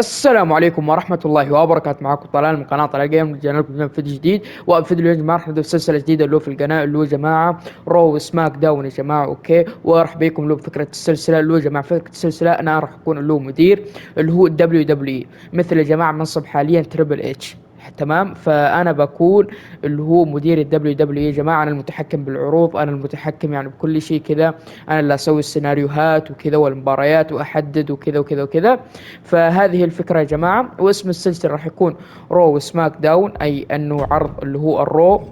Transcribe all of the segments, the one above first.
السلام عليكم ورحمة الله وبركاته. معكم طلال من قناة طلال جيم. رجعنا لكم فيديو جديد، وفيديو اليوم يا جماعة راح نبدأ سلسلة جديدة اللي هو في القناة اللي هو يا جماعة رو سماك داون يا جماعة. اوكي، وراح بيكم اللي هو فكرة السلسلة اللي هو يا جماعة فكرة السلسلة انا راح اكون اللي هو مدير اللي هو WWE، مثل يا جماعة منصب حاليا تريبل اتش. تمام، فانا بكون اللي هو مدير الدبليو دبليو يا جماعه. انا المتحكم بالعروض، انا المتحكم يعني بكل شيء كذا. انا اللي اسوي السيناريوهات وكذا والمباريات واحدد وكذا وكذا وكذا. فهذه الفكره يا جماعه. واسم السلسله راح يكون رو وسماك داون، اي انه عرض اللي هو الرو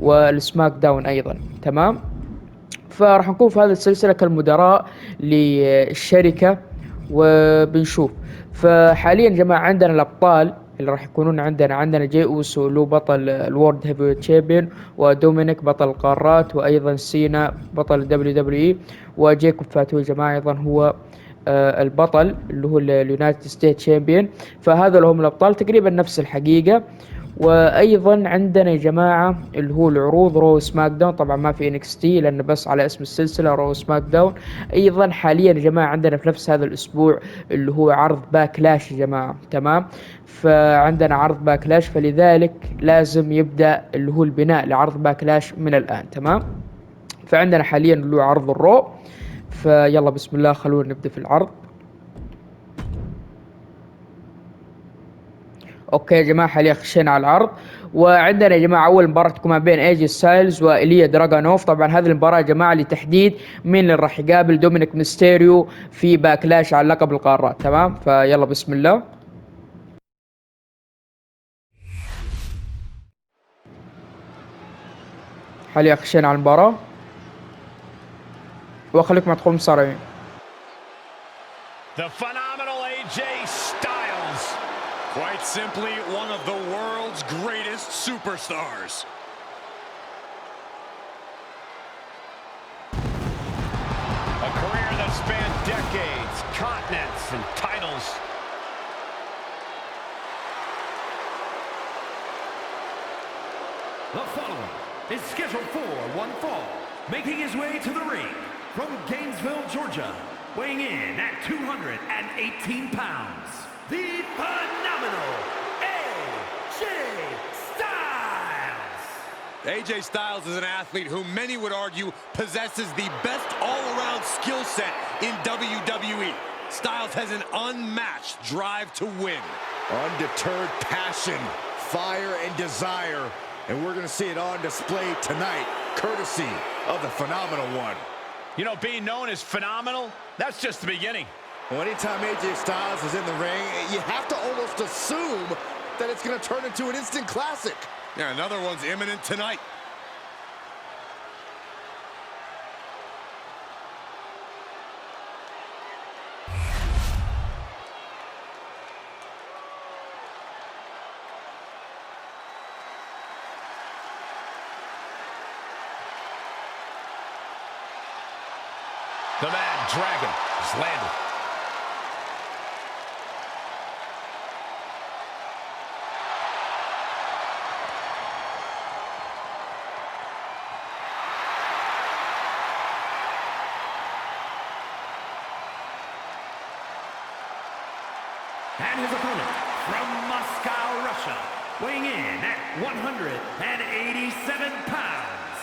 والسماك داون ايضا. تمام، فراح نكون في هذه السلسله كالمدراء للشركه وبنشوف. فحاليا يا جماعه عندنا الابطال اللي راح يكونون عندنا جاي اوسو اللي هو بطل الورد هيفي تشامبيون، ودومينيك بطل القارات، وايضا سينا بطل الدبليو دبليو اي، وجيكوب فاتو يا جماعه ايضا هو البطل اللي هو اليونايتد ستيت تشامبيون. فهذا هم الابطال تقريبا نفس الحقيقه. وايضا عندنا يا جماعه اللي هو العروض رو سماك داون، طبعا ما في انكس تي لانه بس على اسم السلسله رو سماك داون. ايضا حاليا يا جماعه عندنا في نفس هذا الاسبوع اللي هو عرض باكلاش يا جماعه. تمام، فعندنا عرض باكلاش، فلذلك لازم يبدا اللي هو البناء لعرض باكلاش من الان. تمام، فعندنا حاليا اللي هو عرض الرو. فيلا بسم الله خلونا نبدا في العرض. اوكي يا جماعه، حاليا خشينا على العرض، وعندنا يا جماعه اول مباراه تكون ما بين ايجي ستايلز وايليا دراغونوف. طبعا هذه المباراه يا جماعه لتحديد مين اللي راح يقابل دومينيك ميستيريو في باكلاش على لقب القارات. تمام، فيلا بسم الله. حاليا خشينا على المباراه، واخليكم ادخلوا مصارعين. The phenomenal AJ Styles, quite simply one of the world's greatest superstars. A career that spanned decades, continents, and titles. The following is scheduled for one fall, making his way to the ring from Gainesville, Georgia, weighing in at 218 pounds, the phenomenal AJ Styles. AJ Styles is an athlete who many would argue possesses the best all-around skill set in WWE. Styles has an unmatched drive to win. Undeterred passion, fire, and desire. And we're going to see it on display tonight, courtesy of the Phenomenal One. You know, being known as phenomenal, that's just the beginning. Well, anytime AJ Styles is in the ring, you have to almost assume that it's going to turn into an instant classic. Yeah, another one's imminent tonight. The Mad Dragon has landed. And his opponent from Moscow, Russia, weighing in at 187 pounds,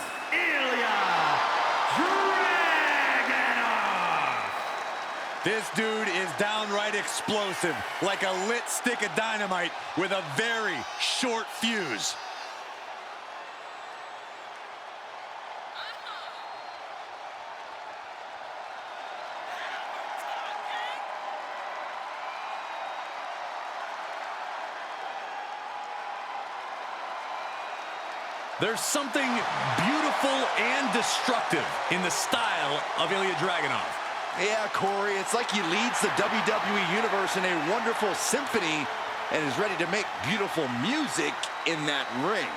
Ilya Dragunov. This dude is downright explosive, like a lit stick of dynamite with a very short fuse. There's something beautiful and destructive in the style of Ilya Dragunov. Yeah, Corey, it's like he leads the WWE Universe in a wonderful symphony and is ready to make beautiful music in that ring.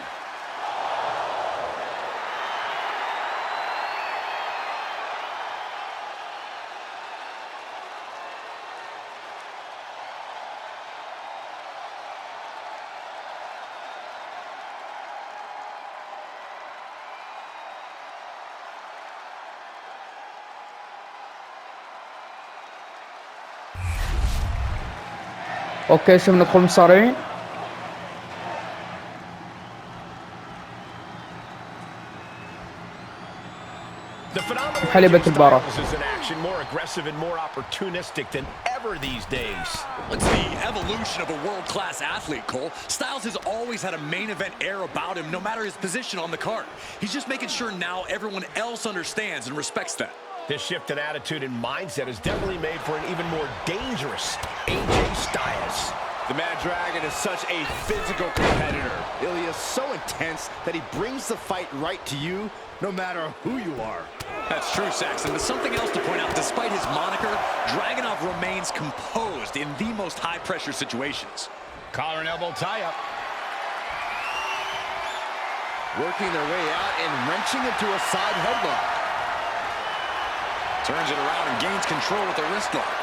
اوكي شوف ندخل مصارعين. حلبة المباراة. It's the evolution of a world-class athlete, Cole. Styles has always had a main event air about him, no matter his position on the card. He's just making sure now everyone else understands and respects that. His shift in attitude and mindset has definitely made for an even more dangerous AJ Styles. The Mad Dragon is such a physical competitor. Ilya is so intense that he brings the fight right to you, no matter who you are. That's true, Saxon, but something else to point out, despite his moniker, Dragunov remains composed in the most high-pressure situations. Collar and elbow tie-up. Working their way out and wrenching into a side headlock. Turns it around and gains control with the wrist lock.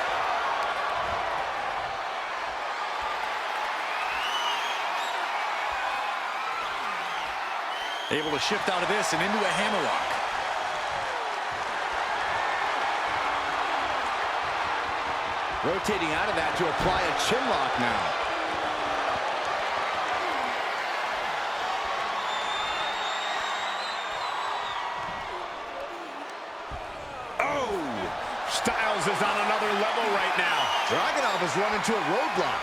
Able to shift out of this and into a hammerlock. Rotating out of that to apply a chin lock now. Oh! Styles is on another level right now. Dragunov has run into a roadblock.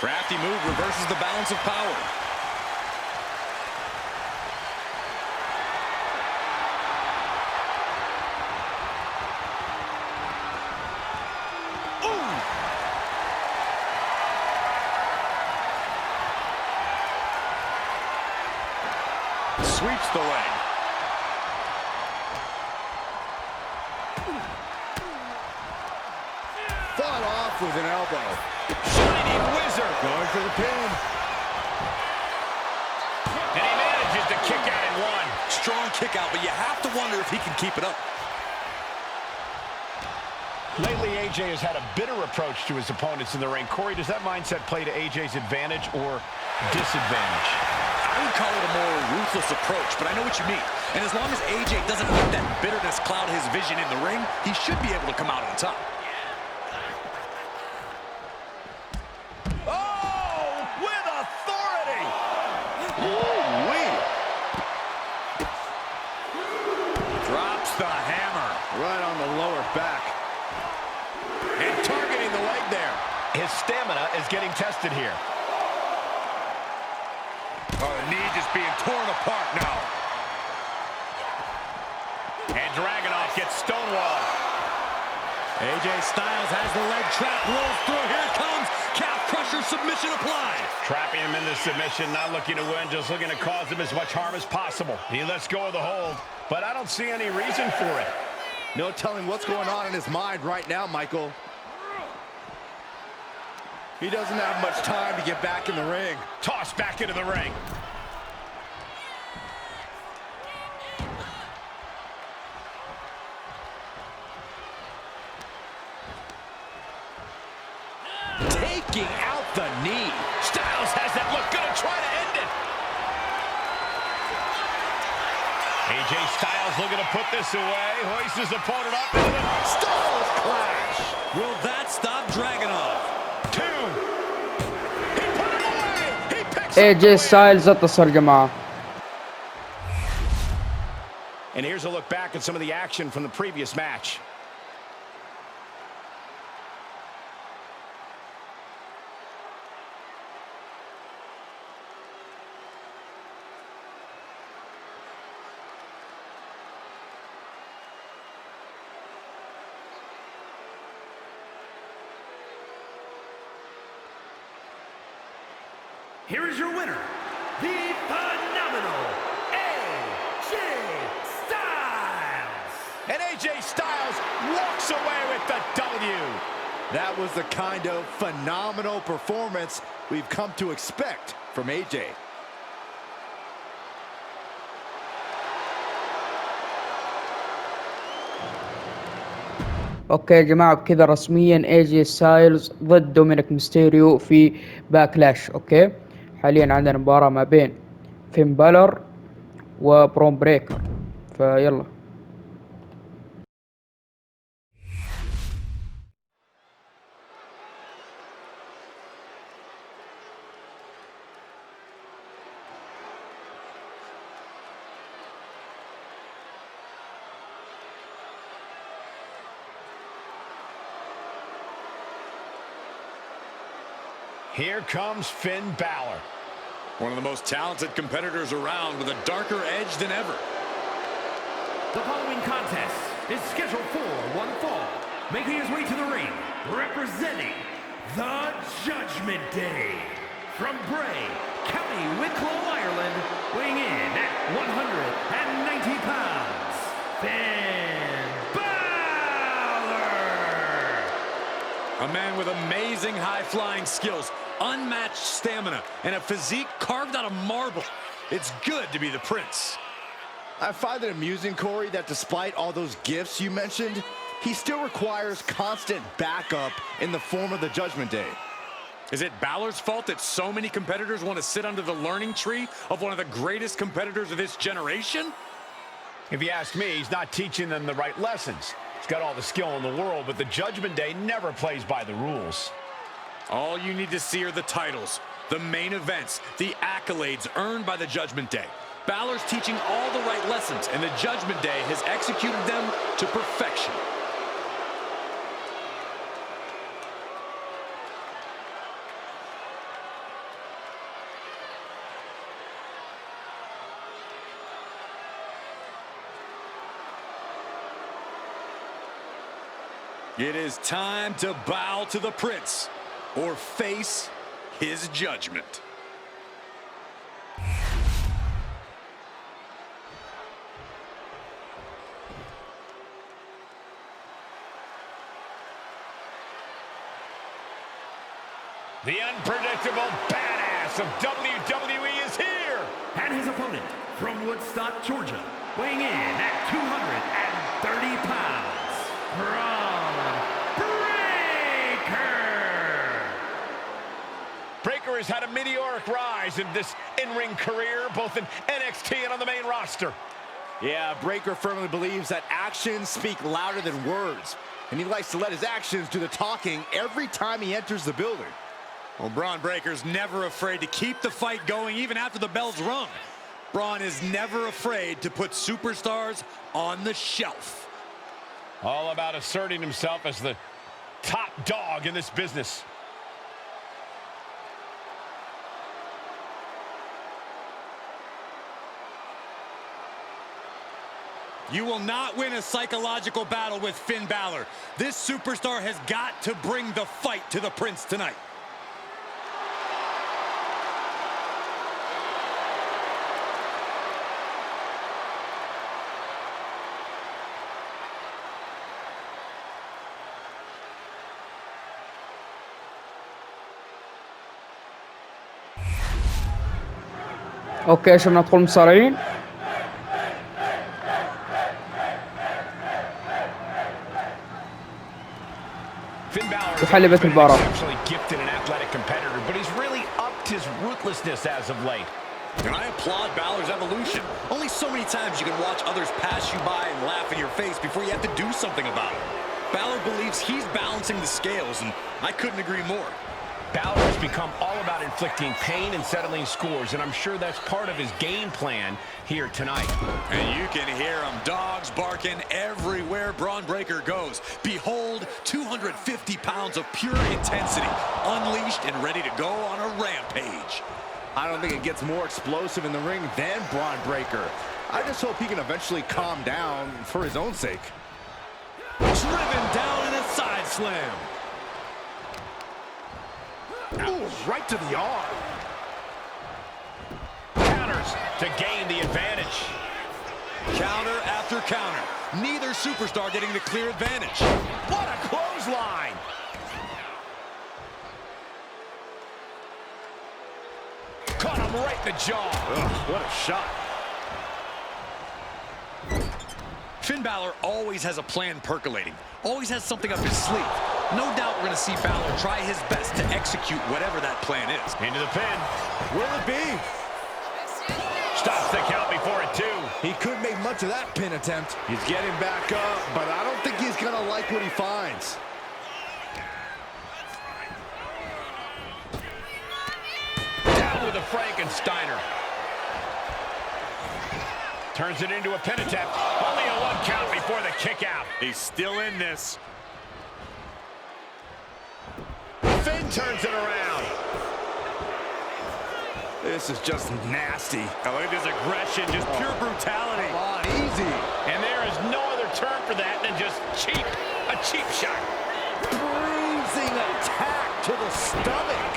Crafty move reverses the balance of power. Sweeps the leg. Fought off with an elbow. Shining Wizard. Going for the pin. And he manages to kick out in one. Strong kick out, but you have to wonder if he can keep it up. Lately, AJ has had a bitter approach to his opponents in the ring. Corey, does that mindset play to AJ's advantage or disadvantage? I would call it a more ruthless approach, but I know what you mean. And as long as AJ doesn't let that bitterness cloud his vision in the ring, he should be able to come out on top. Oh, with authority! Ooh-wee. Drops the hammer. Right on the lower back. And targeting the leg there. His stamina is getting tested here. Oh, the knee just being torn apart now. And Dragunov gets stonewalled. AJ Styles has the leg trap, rolls through. Here it comes. Calf crusher submission applied. Trapping him into submission, not looking to win, just looking to cause him as much harm as possible. He lets go of the hold, but I don't see any reason for it. No telling what's going on in his mind right now, Michael. He doesn't have much time to get back in the ring. Tossed back into the ring. Taking out the knee. Styles has that look, gonna try to end it. AJ Styles looking to put this away. Hoists his opponent up. Styles clash. Will that stop Dragunov? AJ ستايلز انتصر جماعة. And here's a look back at some of the action from the previous match. Here is your winner, the phenomenal AJ Styles. And AJ Styles walks away with the W. That was the kind of phenomenal performance we've come to expect from AJ. اوكي يا جماعة بكذا رسميا AJ ستايلز ضد دومينيك ميستيريو في باكلاش. اوكي حاليا عندنا مباراة ما بين فين بالر وبرون بريكر، فيلا. Here comes Finn Balor. One of the most talented competitors around with a darker edge than ever. The following contest is scheduled for one fall. Making his way to the ring, representing the Judgment Day. From Bray, County Wicklow, Ireland, weighing in at 190 pounds, Finn Balor! A man with amazing high-flying skills, unmatched stamina, and a physique carved out of marble. It's good to be the Prince. I find it amusing, Corey, that despite all those gifts you mentioned, he still requires constant backup in the form of the Judgment Day. Is it Balor's fault that so many competitors want to sit under the learning tree of one of the greatest competitors of this generation? If you ask me, he's not teaching them the right lessons. He's got all the skill in the world, but the Judgment Day never plays by the rules. All you need to see are the titles, the main events, the accolades earned by the Judgment Day. Balor's teaching all the right lessons, and the Judgment Day has executed them to perfection. It is time to bow to the Prince, or face his judgment. The unpredictable badass of WWE is here! And his opponent, from Woodstock, Georgia, weighing in at 230 pounds, Braun Breaker! Breaker has had a meteoric rise in this in-ring career, both in NXT and on the main roster. Yeah, Breaker firmly believes that actions speak louder than words, and he likes to let his actions do the talking every time he enters the building. Well, Braun Breaker's never afraid to keep the fight going even after the bell's rung. Braun is never afraid to put superstars on the shelf. All about asserting himself as the top dog in this business. You will not win a psychological battle with Finn Balor. This superstar has got to bring the fight to the Prince tonight. اوكي شباب ندخل مصارعين. وحلبت المباراة. Gifted and athletic competitor, but he's really upped his ruthlessness as of late. And I applaud Balor's evolution. Only so many times you can watch others pass you by and laugh in your face before you have to do something about it. Balor believes he's balancing the scales, and I couldn't agree more. Balor has become all about inflicting pain and settling scores, and I'm sure that's part of his game plan here tonight. And you can hear him, dogs barking everywhere Braun Breaker goes. Behold, 250 pounds of pure intensity, unleashed and ready to go on a rampage. I don't think it gets more explosive in the ring than Braun Breaker. I just hope he can eventually calm down for his own sake. Driven down in a side slam. Ooh, right to the arm. Counters to gain the advantage. Counter after counter. Neither superstar getting the clear advantage. What a clothesline! Caught him right in the jaw. Ugh, what a shot. Finn Balor always has a plan percolating. Always has something up his sleeve. No doubt we're going to see Balor try his best to execute whatever that plan is. Into the pin. Will it be? Stops the count before it, too. He couldn't make much of that pin attempt. He's getting back up, but I don't think he's going to like what he finds. Down with a Frankensteiner. Turns it into a pin attempt. Only a one count before the kick out. He's still in this. Finn turns it around. This is just nasty. Oh, look at this aggression, just pure brutality. Come on, easy. And there is no other term for that than just cheap. A cheap shot. Bruising attack to the stomach.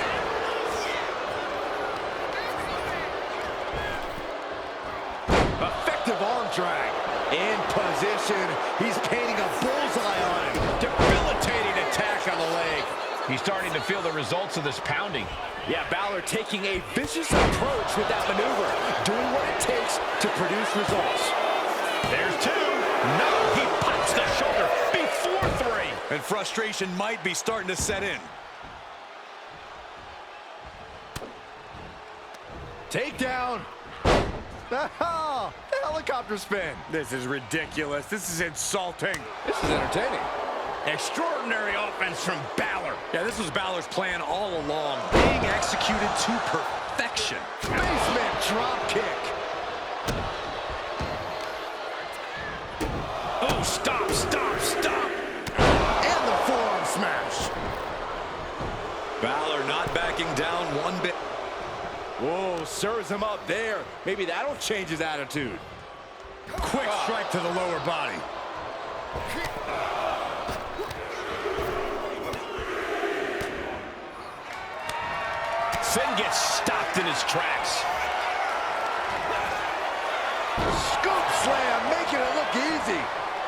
Effective arm drag. In position. He's painting a bullseye on him. Debilitating attack on the leg. He's starting to feel the results of this pounding. Yeah, Balor taking a vicious approach with that maneuver, doing what it takes to produce results. There's two. No, he pops the shoulder before three. And frustration might be starting to set in. Takedown. Helicopter spin. This is ridiculous. This is insulting. This is entertaining. Extraordinary offense from Balor. Yeah, this was Balor's plan all along, being executed to perfection. Basement drop kick. Oh, stop, stop, stop. And the forearm smash. Balor not backing down one bit. Whoa, serves him up there. Maybe that'll change his attitude. Quick strike to the lower body. Sin gets stopped in his tracks. Scoop slam, making it look easy.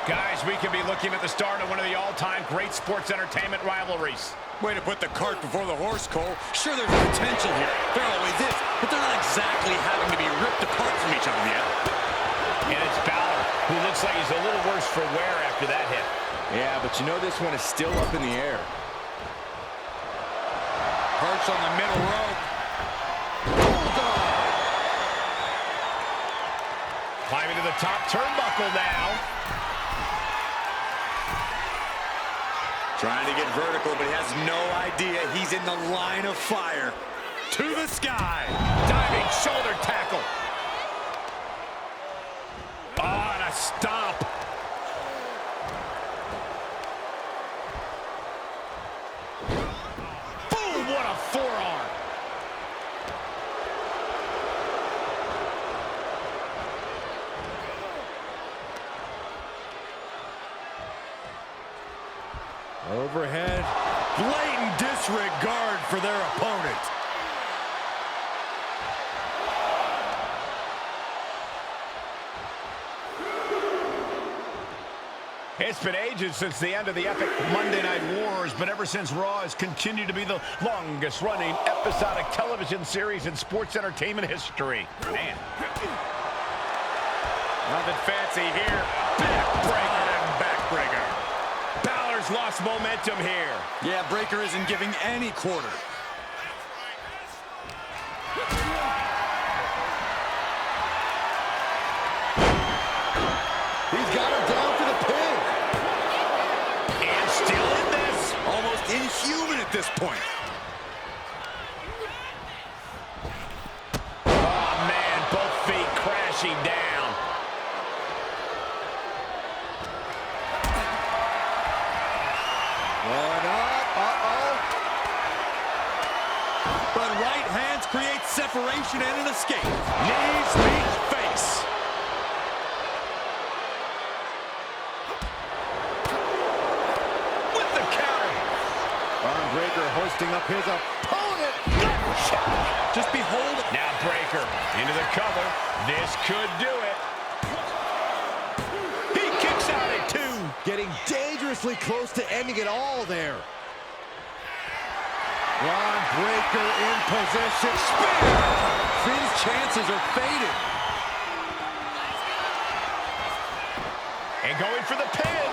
Guys, we could be looking at the start of one of the all-time great sports entertainment rivalries. Way to put the cart before the horse, Cole. Sure, there's potential here. There always is. But they're not exactly having to be ripped apart from each other yet. And it's Balor, who looks like he's a little worse for wear after that hit. Yeah, but you know this one is still up in the air. Perch on the middle rope. Climbing to the top turnbuckle now. Trying to get vertical, but he has no idea he's in the line of fire. To the sky. Diving shoulder tackle. Oh, and a stomp. Boom, what a forearm. Overhead. Blatant disregard for their opponent. It's been ages since the end of the epic Monday Night Wars, but ever since Raw has continued to be the longest-running episodic television series in sports entertainment history. Man. Nothing fancy here. Backbreaker and backbreaker. Balor's lost momentum here. Yeah, Breaker isn't giving any quarter. He's got him down for the pin. And still in this. Almost inhuman at this point. Oh, man, both feet crashing down. One up, But right hands create separation and an escape. Knees meet face. With the counter. Braun Breaker hoisting up his opponent. Just behold. Now Breaker into the cover. This could do it. He kicks out at two. Getting dangerously close to ending it all there. Braun Breaker in position. Spear! Finn's chances are faded. And going for the pin.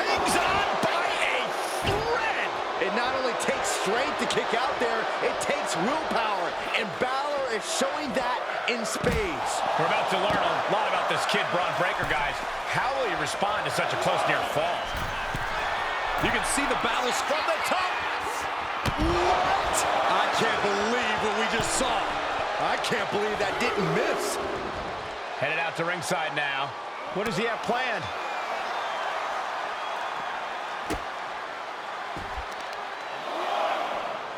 Hangs on by a thread. It not only takes strength to kick out there, it takes willpower. And Balor is showing that in spades. We're about to learn a lot about this kid, Braun Breaker, guys. How will he respond to such a close near fall? You can see the Balor from the top. What? I can't believe what we just saw. I can't believe that didn't miss. Headed out to ringside now. What does he have planned?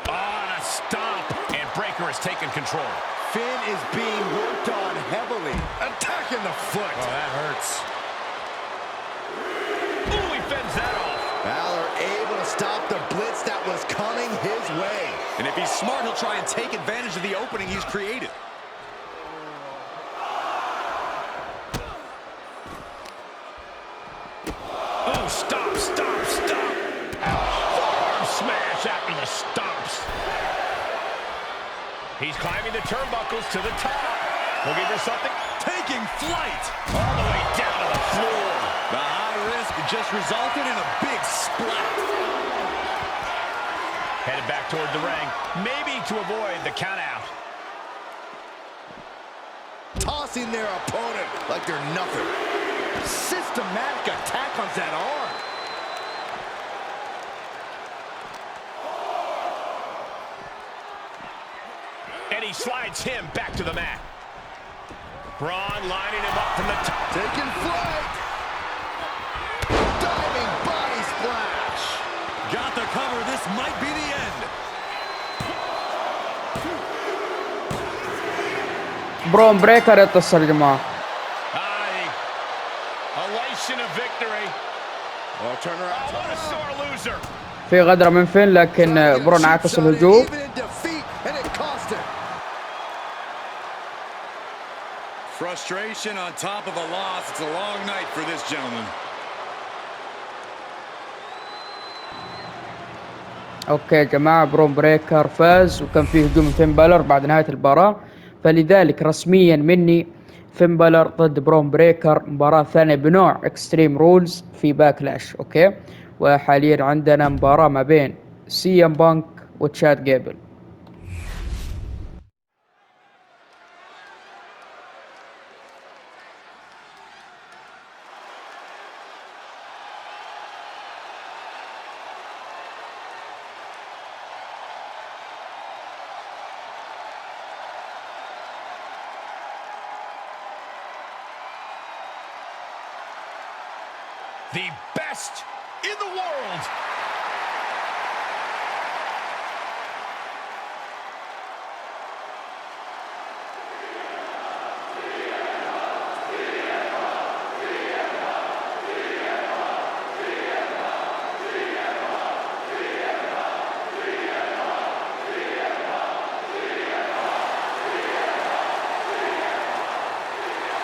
Oh, and a stomp. And Breaker has taken control. Finn is being worked on heavily. Attacking the foot. Oh, that hurts. Ooh, he fends that off. Balor able to stop the blitz that was coming his way. And if he's smart, he'll try and take advantage of the opening he's created. Oh, stop, stop, stop. Forearm smash after the stomps. He's climbing the turnbuckles to the top. Looking for something. Taking flight. All the way down to the floor. The high risk just resulted in a big splat. Headed back toward the ring, maybe to avoid the countout. Tossing their opponent like they're nothing. Systematic attack on that arm. And he slides him back to the mat. Braun lining him up from the top. Taking flight. Diving body splash. Got the cover. This might be the end. برون بريكر يتصل يا جماعة. Elation of victory. Oh, turn around. Oh, what a sore loser. في غدرة من فين لكن برون عكس الهجوم. Frustration on top of a loss. It's a long night for this gentleman. اوكي يا جماعة، برون بريكر فاز وكان فيه هجوم من فين بالر بعد نهاية المباراة، فلذلك رسميا مني فين بالر ضد برون بريكر مباراة ثانية بنوع اكستريم رولز في باكلاش. اوكي، وحاليا عندنا مباراة ما بين سي ام بانك وتشاد جيبل. The best in the world.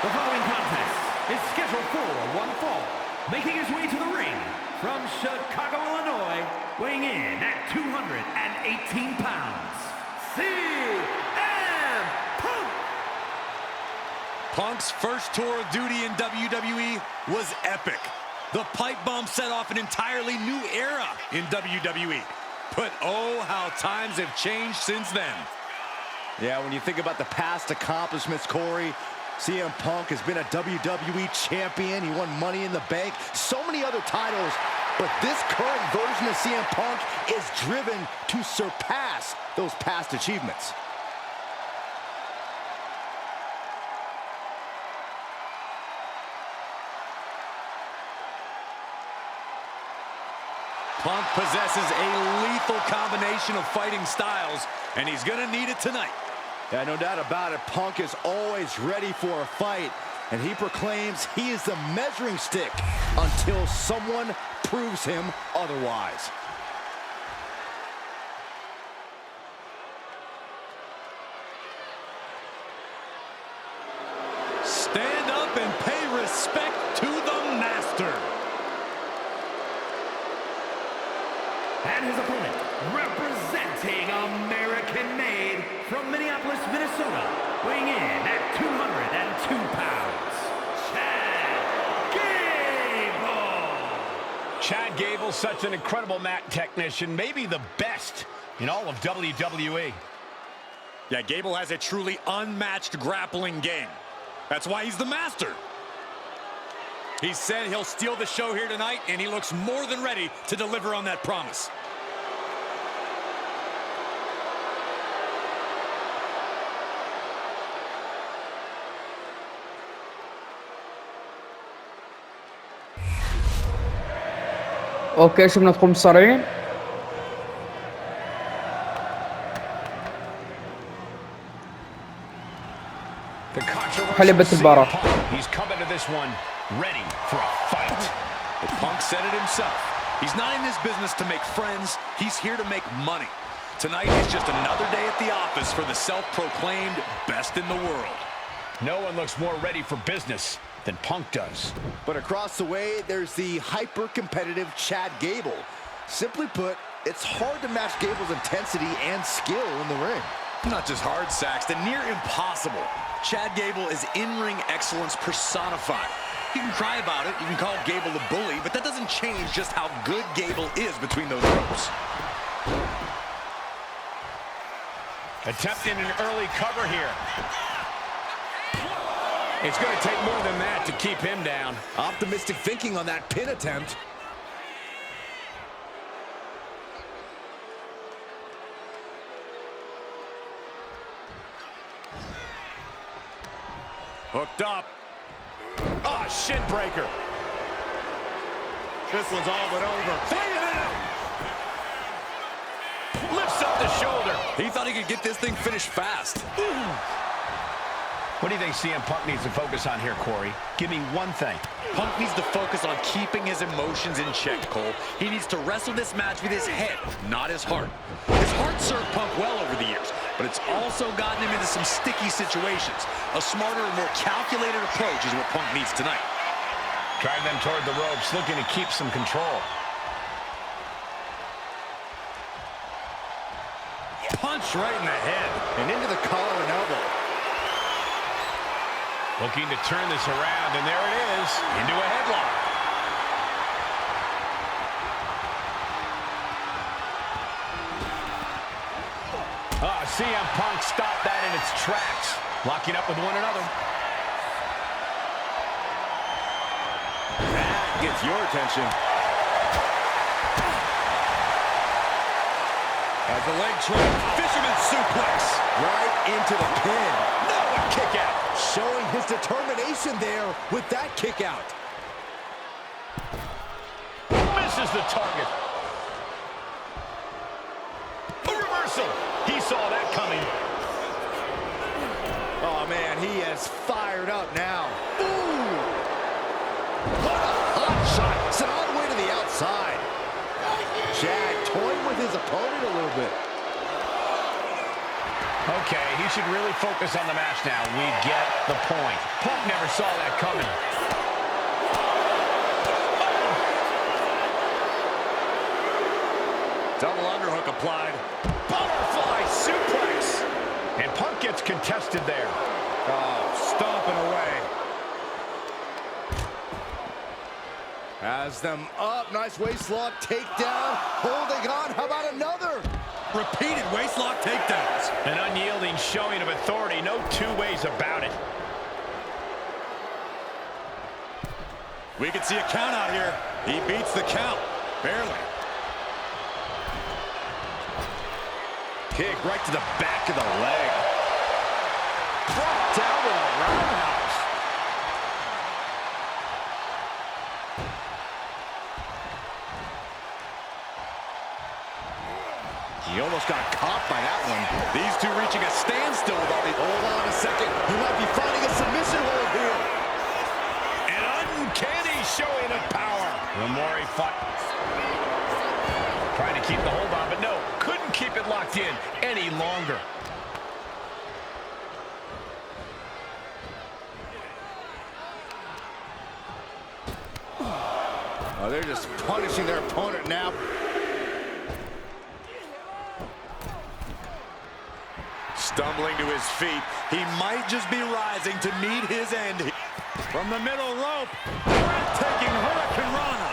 The following contest is scheduled for one fall. Making his way to the ring from Chicago, Illinois, weighing in at 218 pounds, CM Punk! Punk's first tour of duty in WWE was epic. The pipe bomb set off an entirely new era in WWE. But oh, how times have changed since then. Yeah, when you think about the past accomplishments, Corey, CM Punk has been a WWE champion. He won Money in the Bank, so many other titles. But this current version of CM Punk is driven to surpass those past achievements. Punk possesses a lethal combination of fighting styles, and he's gonna need it tonight. Yeah, no doubt about it. Punk is always ready for a fight, and he proclaims he is the measuring stick until someone proves him otherwise. Stand up and pay respect to the master. And his opponent, representing American-made from Minneapolis, Minnesota, weighing in at 202 pounds, Chad Gable. Chad Gable's such an incredible mat technician, maybe the best in all of WWE. Yeah, Gable has a truly unmatched grappling game. That's why he's the master. He said he'll steal the show here tonight, and he looks more than ready to deliver on that promise. اوكي، شو بندخل مصارعين؟ حلبة المباراة. He's coming to this one ready for a fight. But Punk said it himself. He's not in this business to make friends. He's here to make money. Tonight is just another day at the office for the self-proclaimed best in the world. No one looks more ready for business than Punk does. But across the way, there's the hyper-competitive Chad Gable. Simply put, it's hard to match Gable's intensity and skill in the ring. Not just hard, Saxton, near impossible. Chad Gable is in-ring excellence personified. You can cry about it, you can call Gable a bully, but that doesn't change just how good Gable is between those ropes. Attempting an early cover here. It's going to take more than that to keep him down. Optimistic thinking on that pin attempt. Hooked up. Ah, shin breaker. This one's all but over. Lifts up the shoulder. He thought he could get this thing finished fast. What do you think CM Punk needs to focus on here, Corey? Give me one thing. Punk needs to focus on keeping his emotions in check, Cole. He needs to wrestle this match with his head, not his heart. His heart served Punk well over the years, but it's also gotten him into some sticky situations. A smarter and more calculated approach is what Punk needs tonight. Drive them toward the ropes, looking to keep some control. Punch right in the head. And into the collar and elbow. Looking to turn this around, and there it is, into a headlock. CM Punk stopped that in its tracks, locking up with one another. That gets your attention. As the leg trap, fisherman suplex. Right into the pin. No, a kick out. Showing his determination there with that kick out. Misses the target. A reversal. He saw that coming. Oh, man, he is fired up now. Ooh! What a hot shot. Sent all the way to the outside. Chad toying with his opponent a little bit. Okay, he should really focus on the match now. We get the point. Punk never saw that coming. Double underhook applied. Butterfly suplex. And Punk gets contested there. Oh, stomping away. Has them up. Nice waistlock takedown. Holding on. How about another? Repeated waistlock takedowns. An unyielding showing of authority. No two ways about it. We can see a count out here. He beats the count. Barely. Kick right to the back of the leg. Brought down with a roundhouse. He almost got caught by that one. These two reaching a standstill with all the... Hold on a second. He might be finding a submission hold here. An uncanny showing of power. The more he fought. Trying to keep the hold on, but no. Couldn't keep it locked in any longer. Oh, they're just punishing their opponent now. Stumbling to his feet. He might just be rising to meet his end. From the middle rope. Breathtaking Hurricane Rana.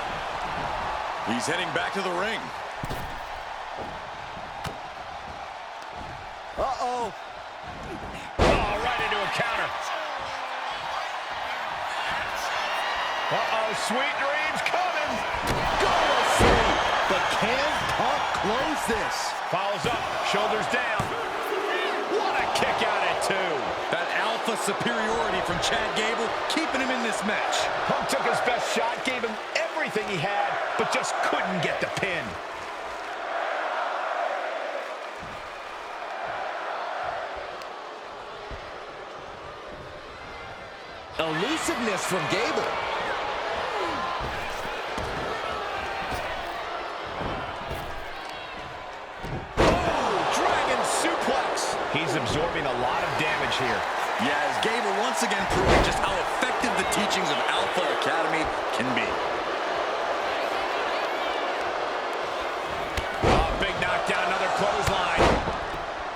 He's heading back to the ring. Uh-oh. Oh, right into a counter. Uh-oh, sweet dreams coming. Go to sleep. But can Punk close this? Follows up, shoulders down. What a kick out at two. That alpha superiority from Chad Gable keeping him in this match. Punk took his best shot, gave him everything he had, but just couldn't get the pin. Elusiveness from Gable. He's absorbing a lot of damage here. Yeah, as Gable once again proving just how effective the teachings of Alpha Academy can be. Oh, big knockdown, another clothesline.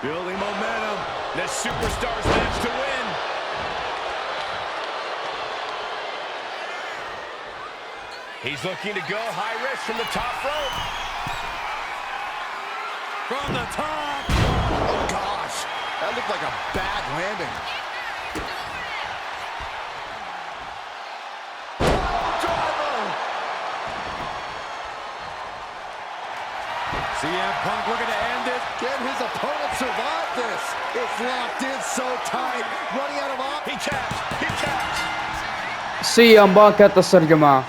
Building momentum. This superstar's match to win. He's looking to go high risk from the top rope. From the top. Oh, gosh. That looked like a bad landing. Driver. CM Punk looking to end it. Can his opponent survive this? It's locked in so tight. Running out of options. He taps. He taps. CM Punk ينتصر جماعة.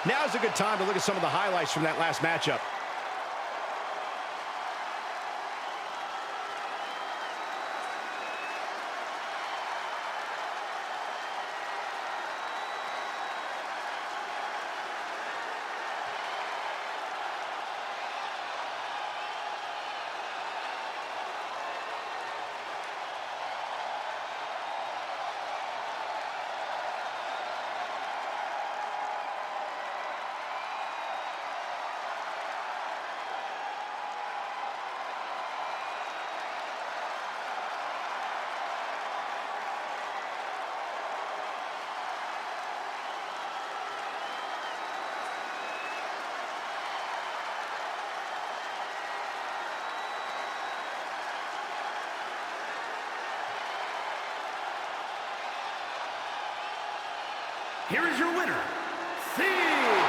Now's a good time to look at some of the highlights from that last matchup. Here is your winner, CM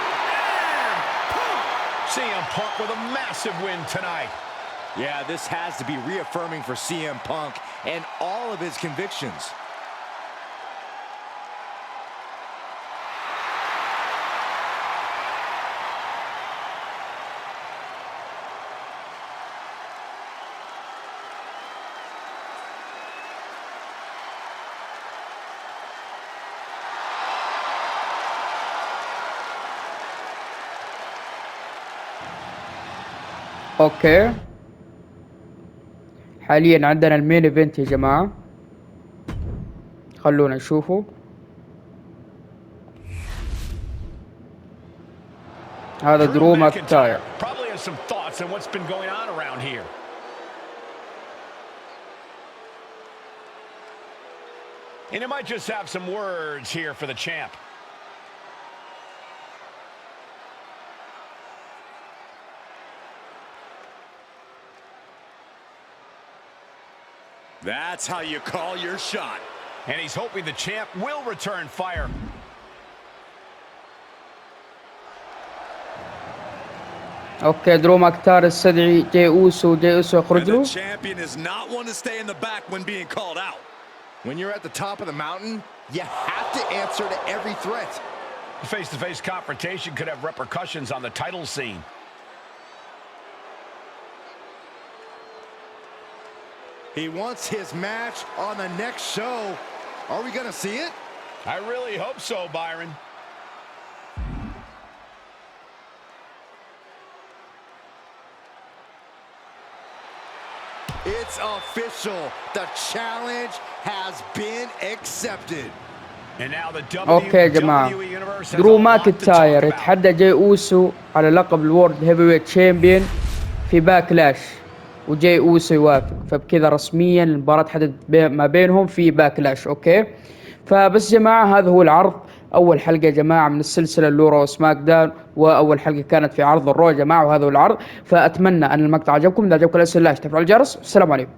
Punk! CM Punk with a massive win tonight. Yeah, this has to be reaffirming for CM Punk and all of his convictions. اوكي حاليا عندنا المين ايفنت يا جماعة، خلونا نشوفه. هذا درو ماكنتاير. Probably has some thoughts on what's been going on around here. And it might just have some words here for the champ. That's how you call your shot. And he's hoping the champ will return fire. اوكي درو ماكنتاير استدعي جاي اوسو، جاي اوسو يخرج له. The champion is not one to stay in the back when being called out. When you're at the top of the mountain, you have to answer to every threat. Face-to-face confrontation could have repercussions on the title scene. He wants his match on the next show. Are we going to see it? I really hope so, Byron. It's official. The challenge has been accepted. And now the اوكي يا جماعة، WWE Universe has درو a lot to ماكنتاير talk about. يتحدى جاي اوسو على لقب الورد هيفي ويت تشامبيون في باكلاش، وجاي اوسو يوافق، فبكذا رسميا المباراة تحدد ما بينهم في باكلاش. اوكي فبس جماعة هذا هو العرض، اول حلقة يا جماعة من السلسلة اللورا وسماك داون، واول حلقة كانت في عرض الرو يا جماعة، وهذا هو العرض. فاتمنى ان المقطع عجبكم، اذا عجبكم لا تنسوا تفعيل الجرس. والسلام عليكم.